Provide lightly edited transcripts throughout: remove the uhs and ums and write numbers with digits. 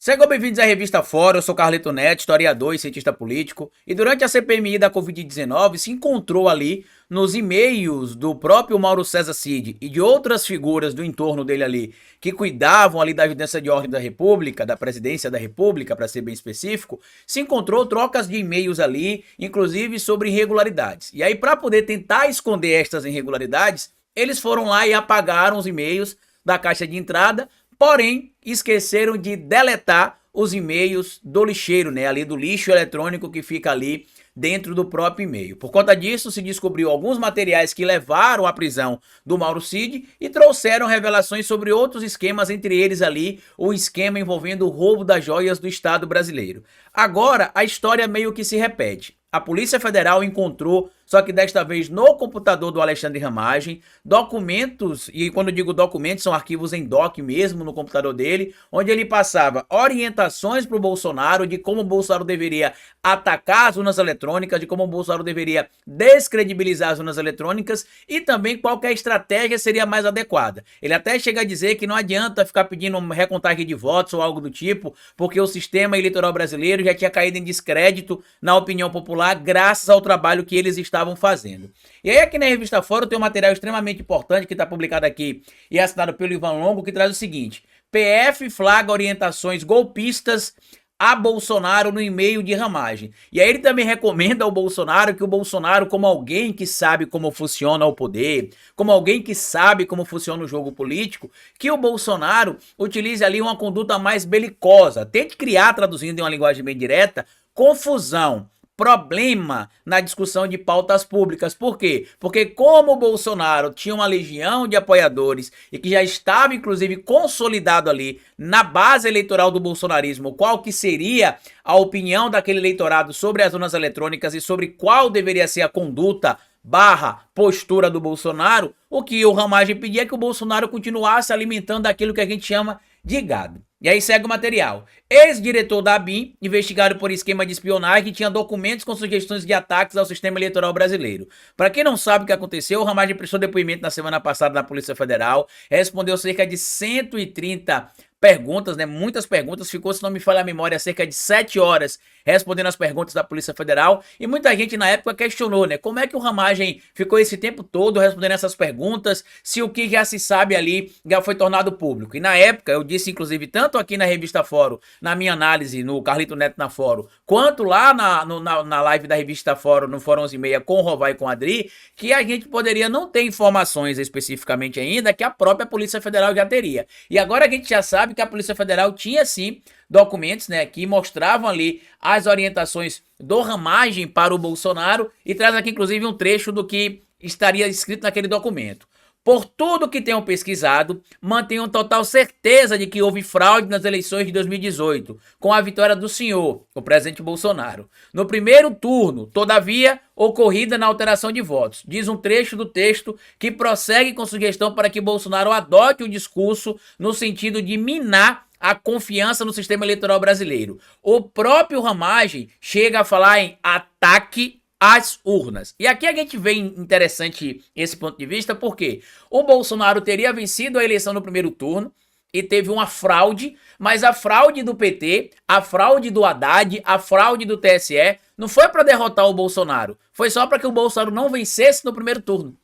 Sejam bem-vindos à Revista Fora, eu sou Carlito Neto, historiador e cientista político, e durante a CPMI da Covid-19 se encontrou ali, nos e-mails do próprio Mauro César Cid e de outras figuras do entorno dele ali, que cuidavam ali da evidência de ordem da República, da presidência da República, para ser bem específico, se encontrou trocas de e-mails ali, inclusive sobre irregularidades. E aí, para poder tentar esconder estas irregularidades, eles foram lá e apagaram os e-mails da caixa de entrada. Porém, esqueceram de deletar os e-mails do lixeiro, né? Ali do lixo eletrônico que fica ali dentro do próprio e-mail. Por conta disso, se descobriu alguns materiais que levaram à prisão do Mauro Cid e trouxeram revelações sobre outros esquemas, entre eles ali o esquema envolvendo o roubo das joias do Estado brasileiro. Agora, a história meio que se repete. A Polícia Federal encontrou, só que desta vez no computador do Alexandre Ramagem, documentos, e quando eu digo documentos, são arquivos em doc mesmo no computador dele, onde ele passava orientações para o Bolsonaro de como o Bolsonaro deveria atacar as urnas eletrônicas, de como o Bolsonaro deveria descredibilizar as urnas eletrônicas e também qual que a estratégia seria mais adequada. Ele até chega a dizer que não adianta ficar pedindo recontagem de votos ou algo do tipo, porque o sistema eleitoral brasileiro já tinha caído em descrédito na opinião popular graças ao trabalho que eles estavam fazendo. E aí aqui na Revista Fora tem um material extremamente importante que está publicado aqui e assinado pelo Ivan Longo, que traz o seguinte: PF flagra orientações golpistas a Bolsonaro no e-mail de Ramagem. E aí ele também recomenda ao Bolsonaro que o Bolsonaro, como alguém que sabe como funciona o poder, como alguém que sabe como funciona o jogo político, que o Bolsonaro utilize ali uma conduta mais belicosa, tente criar, traduzindo em uma linguagem bem direta, confusão, problema na discussão de pautas públicas. Por quê? Porque como o Bolsonaro tinha uma legião de apoiadores e que já estava inclusive consolidado ali na base eleitoral do bolsonarismo, qual que seria a opinião daquele eleitorado sobre as urnas eletrônicas e sobre qual deveria ser a conduta barra postura do Bolsonaro, o que o Ramagem pedia é que o Bolsonaro continuasse alimentando aquilo que a gente chama de gado. E aí segue o material. Ex-diretor da ABIN, investigado por esquema de espionagem, que tinha documentos com sugestões de ataques ao sistema eleitoral brasileiro. Para quem não sabe o que aconteceu, o Ramagem prestou depoimento na semana passada na Polícia Federal, respondeu cerca de 130 perguntas, né? Muitas perguntas, ficou, se não me falha a memória, cerca de 7 horas respondendo as perguntas da Polícia Federal, e muita gente na época questionou, né? Como é que o Ramagem ficou esse tempo todo respondendo essas perguntas, se o que já se sabe ali já foi tornado público? E na época, eu disse inclusive, tanto aqui na Revista Fórum, na minha análise, no Carlito Neto na Fórum, quanto lá na live da Revista Fórum, no Fórum 11:30, com o Rovai e com o Adri, que a gente poderia não ter informações especificamente ainda, que a própria Polícia Federal já teria. E agora a gente já sabe que a Polícia Federal tinha sim documentos, né, que mostravam ali as orientações do Ramagem para o Bolsonaro, e traz aqui inclusive um trecho do que estaria escrito naquele documento. Por tudo que tenham pesquisado, mantenham total certeza de que houve fraude nas eleições de 2018, com a vitória do senhor, o presidente Bolsonaro. No primeiro turno, todavia, ocorrida na alteração de votos. Diz um trecho do texto que prossegue com sugestão para que Bolsonaro adote o discurso no sentido de minar a confiança no sistema eleitoral brasileiro. O próprio Ramagem chega a falar em ataque às urnas. E aqui a gente vê interessante esse ponto de vista, porque o Bolsonaro teria vencido a eleição no primeiro turno e teve uma fraude, mas a fraude do PT, a fraude do Haddad, a fraude do TSE, não foi para derrotar o Bolsonaro, foi só para que o Bolsonaro não vencesse no primeiro turno.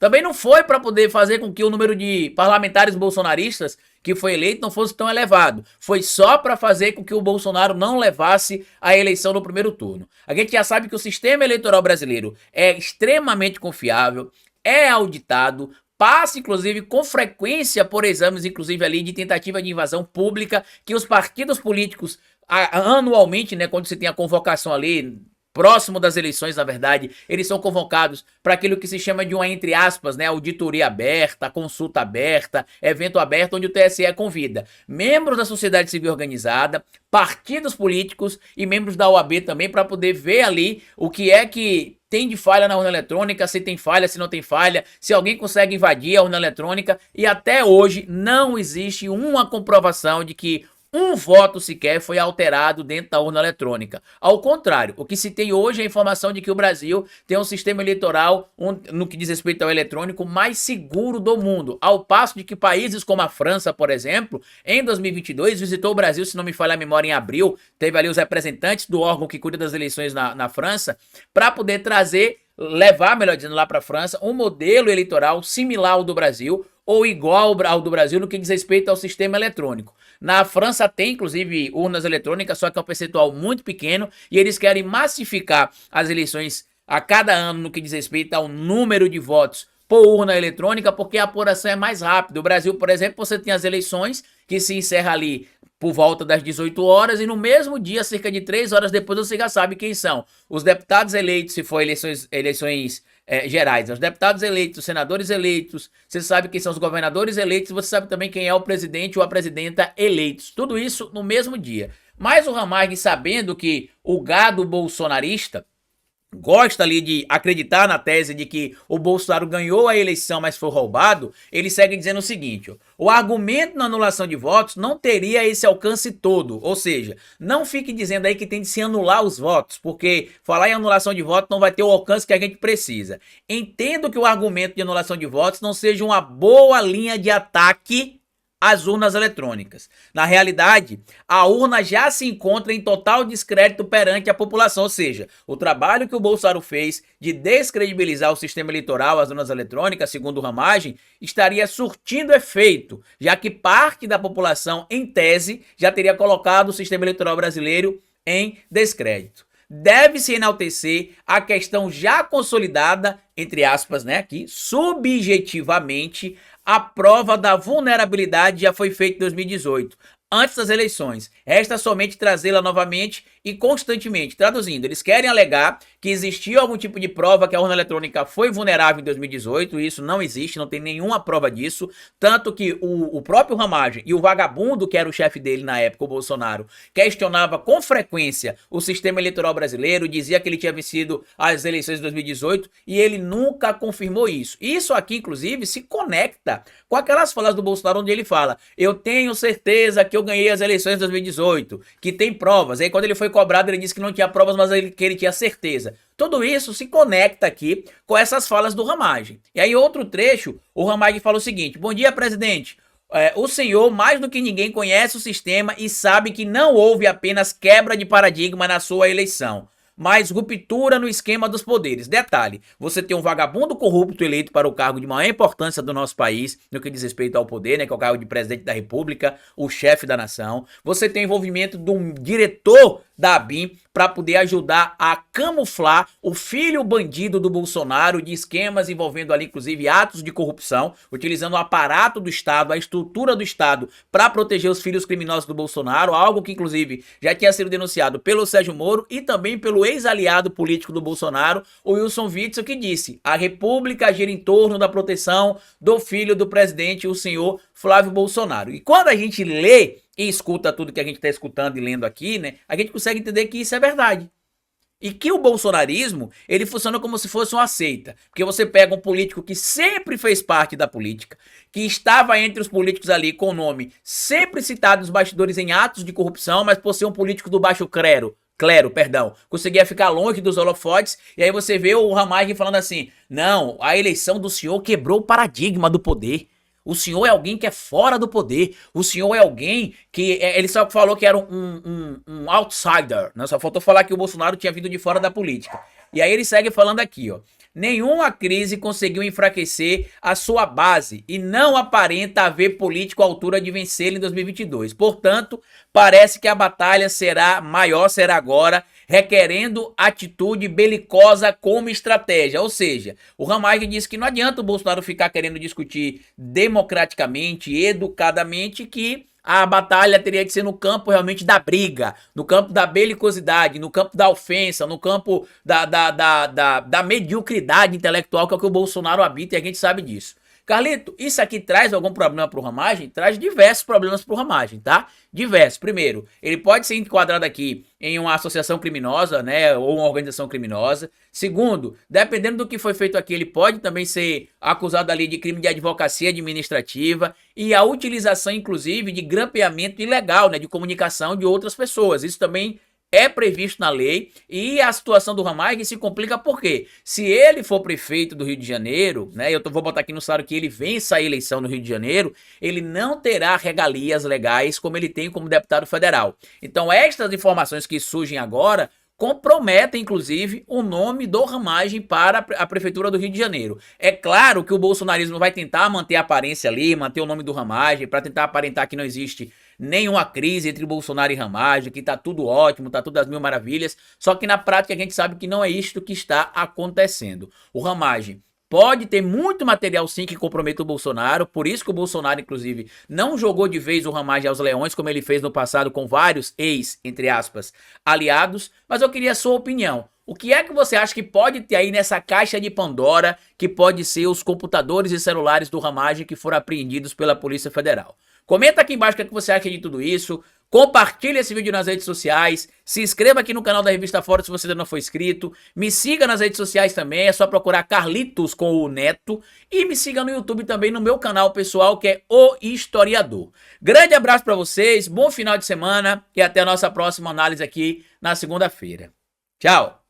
Também não foi para poder fazer com que o número de parlamentares bolsonaristas que foi eleito não fosse tão elevado. Foi só para fazer com que o Bolsonaro não levasse a eleição no primeiro turno. A gente já sabe que o sistema eleitoral brasileiro é extremamente confiável, é auditado, passa inclusive com frequência por exames, inclusive ali de tentativa de invasão pública, que os partidos políticos anualmente, né, quando você tem a convocação ali próximo das eleições, na verdade, eles são convocados para aquilo que se chama de uma, entre aspas, né, auditoria aberta, consulta aberta, evento aberto, onde o TSE convida membros da sociedade civil organizada, partidos políticos e membros da OAB também, para poder ver ali o que é que tem de falha na urna eletrônica, se tem falha, se não tem falha, se alguém consegue invadir a urna eletrônica, e até hoje não existe uma comprovação de que um voto sequer foi alterado dentro da urna eletrônica. Ao contrário, o que se tem hoje é a informação de que o Brasil tem um sistema eleitoral, no que diz respeito ao eletrônico, mais seguro do mundo. Ao passo de que países como a França, por exemplo, em 2022 visitou o Brasil, se não me falha a memória, em abril, teve ali os representantes do órgão que cuida das eleições na França, para poder levar, melhor dizendo, lá para a França, um modelo eleitoral similar ao do Brasil, ou igual ao do Brasil no que diz respeito ao sistema eletrônico. Na França tem, inclusive, urnas eletrônicas, só que é um percentual muito pequeno, e eles querem massificar as eleições a cada ano no que diz respeito ao número de votos por urna eletrônica, porque a apuração é mais rápida. O Brasil, por exemplo, você tem as eleições que se encerra ali por volta das 18 horas, e no mesmo dia, cerca de 3 horas depois, você já sabe quem são os deputados eleitos, se for eleições gerais, os deputados eleitos, os senadores eleitos, você sabe quem são os governadores eleitos, você sabe também quem é o presidente ou a presidenta eleitos. Tudo isso no mesmo dia. Mas o Ramagem, sabendo que o gado bolsonarista gosta ali de acreditar na tese de que o Bolsonaro ganhou a eleição, mas foi roubado, ele segue dizendo o seguinte: ó, o argumento na anulação de votos não teria esse alcance todo, ou seja, não fique dizendo aí que tem de se anular os votos, porque falar em anulação de votos não vai ter o alcance que a gente precisa. Entendo que o argumento de anulação de votos não seja uma boa linha de ataque as urnas eletrônicas. Na realidade, a urna já se encontra em total descrédito perante a população, ou seja, o trabalho que o Bolsonaro fez de descredibilizar o sistema eleitoral, as urnas eletrônicas, segundo o Ramagem, estaria surtindo efeito, já que parte da população, em tese, já teria colocado o sistema eleitoral brasileiro em descrédito. Deve-se enaltecer a questão já consolidada, entre aspas, né, aqui, subjetivamente, a prova da vulnerabilidade já foi feita em 2018, antes das eleições. Resta somente trazê-la novamente e constantemente. Traduzindo, eles querem alegar que existiu algum tipo de prova que a urna eletrônica foi vulnerável em 2018, e isso não existe, não tem nenhuma prova disso, tanto que o próprio Ramagem e o vagabundo, que era o chefe dele na época, o Bolsonaro, questionava com frequência o sistema eleitoral brasileiro, dizia que ele tinha vencido as eleições de 2018, e ele nunca confirmou isso. Isso aqui, inclusive, se conecta com aquelas falas do Bolsonaro onde ele fala: eu tenho certeza que eu ganhei as eleições de 2018, que tem provas. Aí quando ele foi cobrado, ele disse que não tinha provas, mas que ele tinha certeza. Tudo isso se conecta aqui com essas falas do Ramagem. E aí, outro trecho, o Ramagem fala o seguinte: bom dia, presidente. O senhor, mais do que ninguém, conhece o sistema e sabe que não houve apenas quebra de paradigma na sua eleição, mas ruptura no esquema dos poderes. Detalhe, você tem um vagabundo corrupto eleito para o cargo de maior importância do nosso país, no que diz respeito ao poder, né, que é o cargo de presidente da república, o chefe da nação. Você tem envolvimento de um diretor da ABIN para poder ajudar a camuflar o filho bandido do Bolsonaro de esquemas envolvendo ali, inclusive, atos de corrupção, utilizando o aparato do Estado, a estrutura do Estado para proteger os filhos criminosos do Bolsonaro, algo que, inclusive, já tinha sido denunciado pelo Sérgio Moro e também pelo ex-aliado político do Bolsonaro, o Wilson Witzel, que disse: a república gira em torno da proteção do filho do presidente, o senhor Flávio Bolsonaro. E quando a gente lê e escuta tudo que a gente está escutando e lendo aqui, né, a gente consegue entender que isso é verdade. E que o bolsonarismo, ele funciona como se fosse uma seita. Porque você pega um político que sempre fez parte da política, que estava entre os políticos ali com o nome sempre citado nos bastidores em atos de corrupção, mas por ser um político do baixo clero, conseguia ficar longe dos holofotes, e aí você vê o Ramagem falando assim: não, a eleição do senhor quebrou o paradigma do poder. O senhor é alguém que é fora do poder. O senhor é alguém que... ele só falou que era um outsider, né? Só faltou falar que o Bolsonaro tinha vindo de fora da política. E aí ele segue falando aqui, ó: nenhuma crise conseguiu enfraquecer a sua base e não aparenta haver político à altura de vencê-lo em 2022. Portanto, parece que a batalha será maior, será agora, requerendo atitude belicosa como estratégia. Ou seja, o Ramagem disse que não adianta o Bolsonaro ficar querendo discutir democraticamente, educadamente, que a batalha teria de ser no campo realmente da briga, no campo da belicosidade, no campo da ofensa, no campo da mediocridade intelectual, que é o que o Bolsonaro habita, e a gente sabe disso. Carlito, isso aqui traz algum problema para o Ramagem? Traz diversos problemas para o Ramagem, tá? Diversos. Primeiro, ele pode ser enquadrado aqui em uma associação criminosa, né, ou uma organização criminosa. Segundo, dependendo do que foi feito aqui, ele pode também ser acusado ali de crime de advocacia administrativa e a utilização, inclusive, de grampeamento ilegal, né, de comunicação de outras pessoas. Isso também é previsto na lei e a situação do Ramagem se complica porque se ele for prefeito do Rio de Janeiro, né, vou botar aqui no cenário que ele vença a eleição no Rio de Janeiro, ele não terá regalias legais como ele tem como deputado federal. Então estas informações que surgem agora comprometem, inclusive, o nome do Ramagem para a Prefeitura do Rio de Janeiro. É claro que o bolsonarismo vai tentar manter a aparência ali, manter o nome do Ramagem, para tentar aparentar que não existe nenhuma crise entre Bolsonaro e Ramagem, que tá tudo ótimo, tá tudo às mil maravilhas, só que na prática a gente sabe que não é isto que está acontecendo. O Ramagem pode ter muito material sim que comprometa o Bolsonaro, por isso que o Bolsonaro, inclusive, não jogou de vez o Ramagem aos leões, como ele fez no passado com vários entre aspas, aliados, mas eu queria a sua opinião. O que é que você acha que pode ter aí nessa caixa de Pandora, que pode ser os computadores e celulares do Ramagem que foram apreendidos pela Polícia Federal? Comenta aqui embaixo o que é que você acha de tudo isso. Compartilhe esse vídeo nas redes sociais. Se inscreva aqui no canal da Revista Fora se você ainda não for inscrito. Me siga nas redes sociais também. É só procurar Carlitos com o Neto. E me siga no YouTube também no meu canal pessoal que é O Historiador. Grande abraço para vocês. Bom final de semana. E até a nossa próxima análise aqui na segunda-feira. Tchau.